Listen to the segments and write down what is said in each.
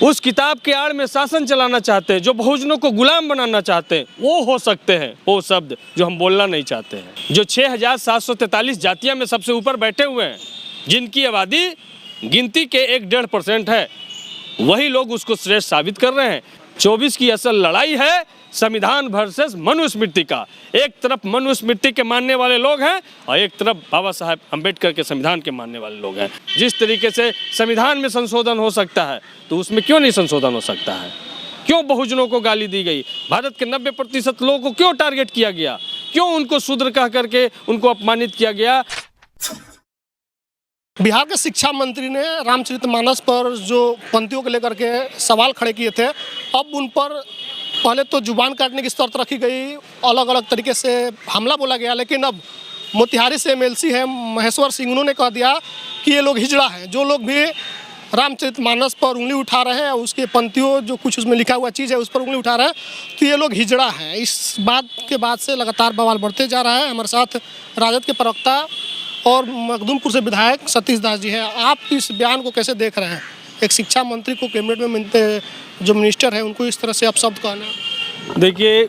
उस किताब के आड़ में शासन चलाना चाहते हैं, जो बहुजनों को गुलाम बनाना चाहते हैं, वो हो सकते हैं वो शब्द जो हम बोलना नहीं चाहते हैं। जो 6,743 जातियां में सबसे ऊपर बैठे हुए हैं, जिनकी आबादी गिनती के 1-1.5% है, वही लोग उसको श्रेष्ठ साबित कर रहे हैं। 24 की असल लड़ाई है संविधान वर्सेस मनुस्मृति का। एक तरफ मनुस्मृति के मानने वाले लोग हैं और एक तरफ बाबा साहब अम्बेडकर के संविधान के मानने वाले लोग हैं। जिस तरीके से संविधान में संशोधन हो सकता है तो उसमें क्यों नहीं संशोधन हो सकता है? क्यों बहुजनों को गाली दी गई? भारत के 90% लोगों को क्यों टारगेट किया गया? क्यों उनको शूद्र कह करके उनको अपमानित किया गया? बिहार के शिक्षा मंत्री ने रामचरितमानस पर जो पंक्तियों को लेकर के सवाल खड़े किए थे, अब उन पर पहले तो जुबान काटने की शर्त रखी गई, अलग अलग तरीके से हमला बोला गया, लेकिन अब मोतिहारी से एमएलसी है महेश्वर सिंह, उन्होंने कह दिया कि ये लोग हिजड़ा हैं। जो लोग भी रामचरितमानस पर उंगली उठा रहे हैं, उसके पंक्तियों जो कुछ उसमें लिखा हुआ चीज़ है उस पर उंगली उठा रहे हैं, तो ये लोग हिजड़ा हैं। इस बात के बाद से लगातार बवाल बढ़ते जा रहा है। हमारे साथ राजद के प्रवक्ता और मखदूमपुर से विधायक सतीश दास जी हैं। आप इस बयान को कैसे देख रहे हैं? एक शिक्षा मंत्री को कैबिनेट में मिलते जो मिनिस्टर है उनको इस तरह से अपशब्द कहना। देखिए,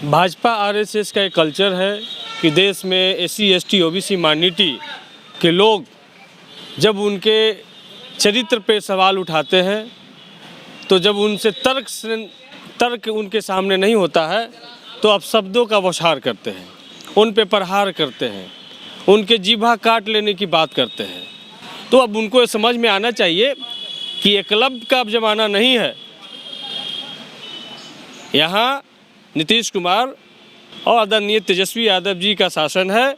भाजपा आरएसएस का एक कल्चर है कि देश में एससी एसटी ओबीसी माइनॉरिटी के लोग जब उनके चरित्र पे सवाल उठाते हैं, तो जब उनसे तर्क उनके सामने नहीं होता है तो अपशब्दों का बौछार करते हैं, उन पे प्रहार करते हैं, उनके जीभा काट लेने की बात करते हैं। तो अब उनको ये समझ में आना चाहिए कि एकलव्य का अब ज़माना नहीं है। यहाँ नीतीश कुमार और आदरणीय तेजस्वी यादव जी का शासन है।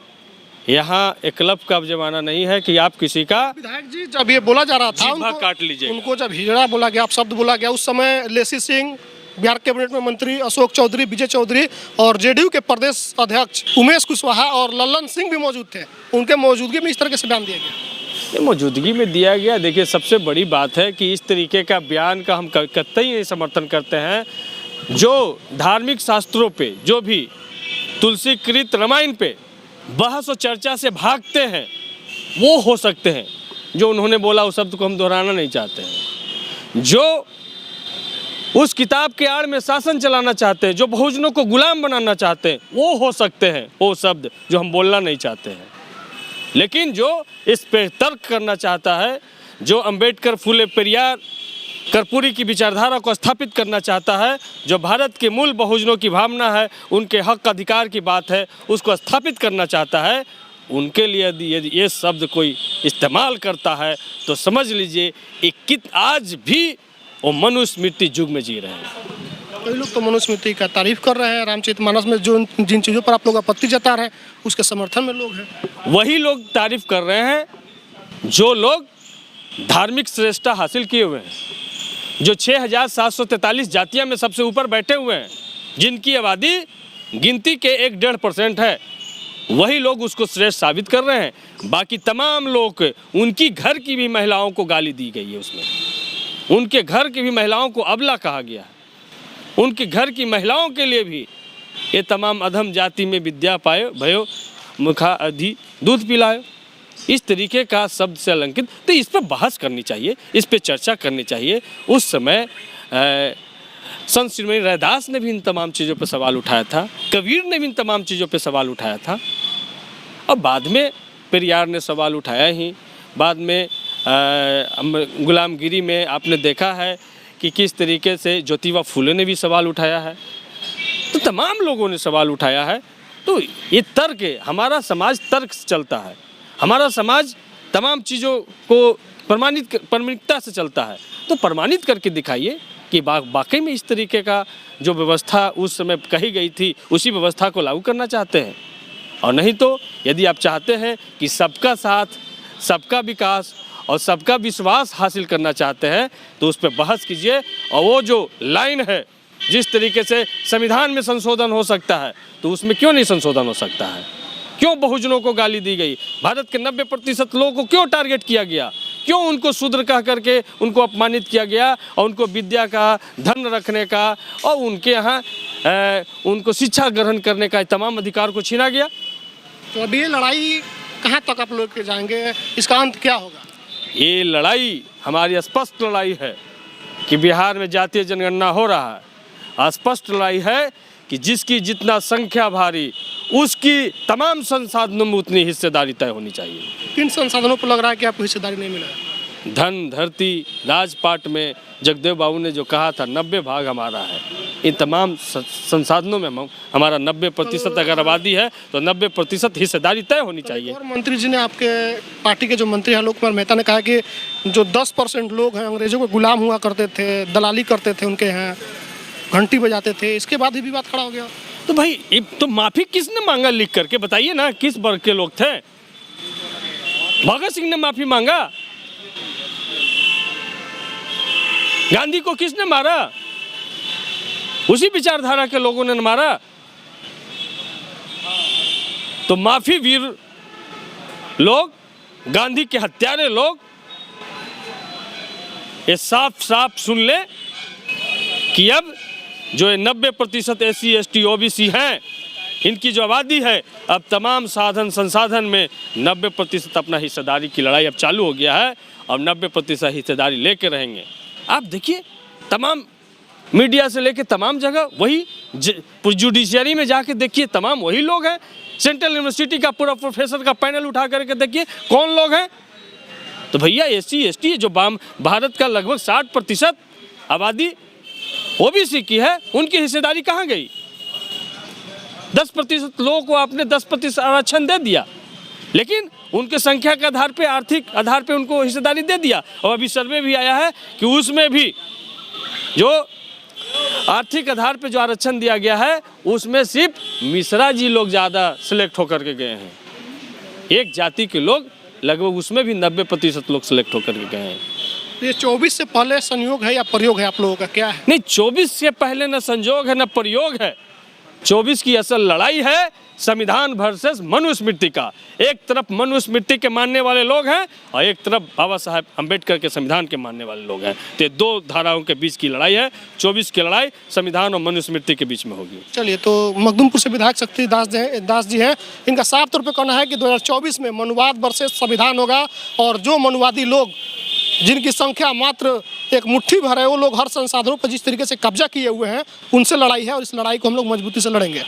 यहाँ एकलव्य का अब ज़माना नहीं है कि आप किसी का विधायक जी जब ये बोला जा रहा था जीभा काट लीजिए, उनको जब हिजड़ा बोला गया, अपशब्द बोला गया, उस समय लेसी सिंह, बिहार कैबिनेट में मंत्री अशोक चौधरी, विजय चौधरी और जेडीयू के प्रदेश अध्यक्ष उमेश कुशवाहा और लल्लन सिंह भी मौजूद थे। उनके मौजूदगी में इस तरह से बयान दिया गया। मौजूदगी में दिया गया। देखिए, सबसे बड़ी बात है कि इस तरीके का बयान का हम कतई नहीं समर्थन करते हैं। जो धार्मिक शास्त्रों पे, जो भी तुलसी कृत रामायण पे बहस और चर्चा से भागते हैं, वो हो सकते हैं। जो उन्होंने बोला उस शब्द को हम दोहराना नहीं चाहते हैं। जो उस किताब के आड़ में शासन चलाना चाहते हैं, जो बहुजनों को गुलाम बनाना चाहते हैं, वो हो सकते हैं वो शब्द जो हम बोलना नहीं चाहते हैं। लेकिन जो इस पे तर्क करना चाहता है, जो अम्बेडकर, फुले, पेरियार, कर्पूरी की विचारधारा को स्थापित करना चाहता है, जो भारत के मूल बहुजनों की भावना है, उनके हक अधिकार की बात है, उसको स्थापित करना चाहता है, उनके लिए यदि ये शब्द कोई इस्तेमाल करता है तो समझ लीजिए आज भी वो मनुस्मृति युग में जी रहे हैं। कई लोग तो मनुस्मृति का तारीफ कर रहे हैं। रामचरितमानस में जो जिन चीज़ों पर आप लोग आपत्ति जता रहे हैं उसके समर्थन में लोग हैं। वही लोग तारीफ कर रहे हैं जो लोग धार्मिक श्रेष्ठता हासिल किए हुए हैं, जो 6,743 जातियां में सबसे ऊपर बैठे हुए हैं, जिनकी आबादी गिनती के 1-1.5% है, वही लोग उसको श्रेष्ठ साबित कर रहे हैं। बाकी तमाम लोग, उनकी घर की भी महिलाओं को गाली दी गई है, उसमें उनके घर की भी महिलाओं को अबला कहा गया है। उनके घर की महिलाओं के लिए भी ये तमाम अधम जाति में विद्या पायो भयो मुखा अधि दूध पिलायो, इस तरीके का शब्द से अलंकित। तो इस पर बहस करनी चाहिए, इस पर चर्चा करनी चाहिए। उस समय संत श्रीमती रैदास ने भी इन तमाम चीज़ों पर सवाल उठाया था, कबीर ने भी इन तमाम चीज़ों पर सवाल उठाया था, और बाद में पेरियार ने सवाल उठाया ही। बाद में गुलामगिरी में आपने देखा है कि किस तरीके से ज्योतिबा फुले ने भी सवाल उठाया है। तो तमाम लोगों ने सवाल उठाया है। तो ये तर्क है, हमारा समाज तर्क से चलता है, हमारा समाज तमाम चीज़ों को प्रामाणिकता से चलता है। तो प्रमाणित करके दिखाइए कि वाकई में इस तरीके का जो व्यवस्था उस समय कही गई थी उसी व्यवस्था को लागू करना चाहते हैं। और नहीं तो यदि आप चाहते हैं कि सबका साथ, सबका विकास और सबका विश्वास हासिल करना चाहते हैं तो उस पर बहस कीजिए। और वो जो लाइन है, जिस तरीके से संविधान में संशोधन हो सकता है तो उसमें क्यों नहीं संशोधन हो सकता है? क्यों बहुजनों को गाली दी गई? भारत के 90% लोगों को क्यों टारगेट किया गया? क्यों उनको शूद्र कह करके उनको अपमानित किया गया और उनको विद्या का, धन रखने का और उनके यहाँ उनको शिक्षा ग्रहण करने का तमाम अधिकार को छीना गया? तो अभी ये लड़ाई कहाँ तक आप लोग के जाएंगे? इसका अंत क्या होगा? ये लड़ाई हमारी स्पष्ट लड़ाई है कि बिहार में जातीय जनगणना हो रहा है, स्पष्ट लड़ाई है कि जिसकी जितना संख्या भारी उसकी तमाम संसाधनों में उतनी हिस्सेदारी तय होनी चाहिए। किन संसाधनों पर लग रहा है कि आपको हिस्सेदारी नहीं मिला है? धन, धरती, राजपाट में जगदेव बाबू ने जो कहा था 90 भाग हमारा है, इन तमाम संसाधनों में हमारा 90% अगर आबादी है तो 90% हिस्सेदारी तय होनी चाहिए। और मंत्री जी ने, आपके पार्टी के जो मंत्री हैं आलोक कुमार मेहता ने कहा कि जो 10% लोग हैं अंग्रेजों को गुलाम हुआ करते थे, दलाली करते थे उनके यहाँ, घंटी बजाते थे, इसके बाद भी बात खड़ा हो गया। तो भाई तो माफी किसने मांगा लिख करके बताइए ना, किस वर्ग के लोग थे? भगत सिंह ने माफी मांगा? गांधी को किसने मारा? उसी विचारधारा के लोगों ने मारा। तो माफी वीर लोग, गांधी के हत्यारे लोग, ये साफ साफ सुन ले कि अब जो 90% SC ST OBC हैं, इनकी जो आबादी है, अब तमाम साधन संसाधन में 90% अपना हिस्सेदारी की लड़ाई अब चालू हो गया है। अब 90% हिस्सेदारी लेके रहेंगे। आप देखिए तमाम मीडिया से लेके तमाम जगह वही, जुडिशियरी में जाके देखिए तमाम वही लोग हैं। सेंट्रल यूनिवर्सिटी का पूरा प्रोफेसर का पैनल उठा करके देखिए कौन लोग हैं। तो भैया SC ST जो भारत का लगभग 60% आबादी OBC की है, उनकी हिस्सेदारी कहाँ गई? 10% लोगों को आपने 10% आरक्षण दे दिया, लेकिन उनके संख्या के आधार पे, आर्थिक आधार पे उनको हिस्सेदारी दे दिया। और अभी सर्वे भी आया है कि उसमें भी जो आर्थिक आधार पे जो आरक्षण दिया गया है, उसमें सिर्फ मिश्रा जी लोग ज़्यादा सिलेक्ट होकर के गए हैं। एक जाति के लोग लगभग उसमें भी 90% लोग सिलेक्ट होकर के गए हैं। ये 24 से पहले संयोग है या प्रयोग है आप लोगों का, क्या है? नहीं, 24 से पहले न संयोग है न प्रयोग है। 24 की असल लड़ाई है संविधान वर्सेस मनुस्मृति का। एक तरफ मनुस्मृति के मानने वाले लोग हैं और एक तरफ बाबा साहब अम्बेडकर के संविधान के मानने वाले लोग हैं। तो ये दो धाराओं के बीच की लड़ाई है। 24 की लड़ाई संविधान और मनुस्मृति के बीच में होगी। चलिए, तो मखदूमपुर से विधायक शक्ति दास जी हैं, इनका साफ तौर पे कहना है कि 2024 में मनुवाद वर्सेस संविधान होगा और जो मनुवादी लोग, जिनकी संख्या मात्र एक मुट्ठी भर है, वो लोग हर संसाधनों पर जिस तरीके से कब्जा किए हुए हैं, उनसे लड़ाई है और इस लड़ाई को हम लोग मजबूती से लड़ेंगे।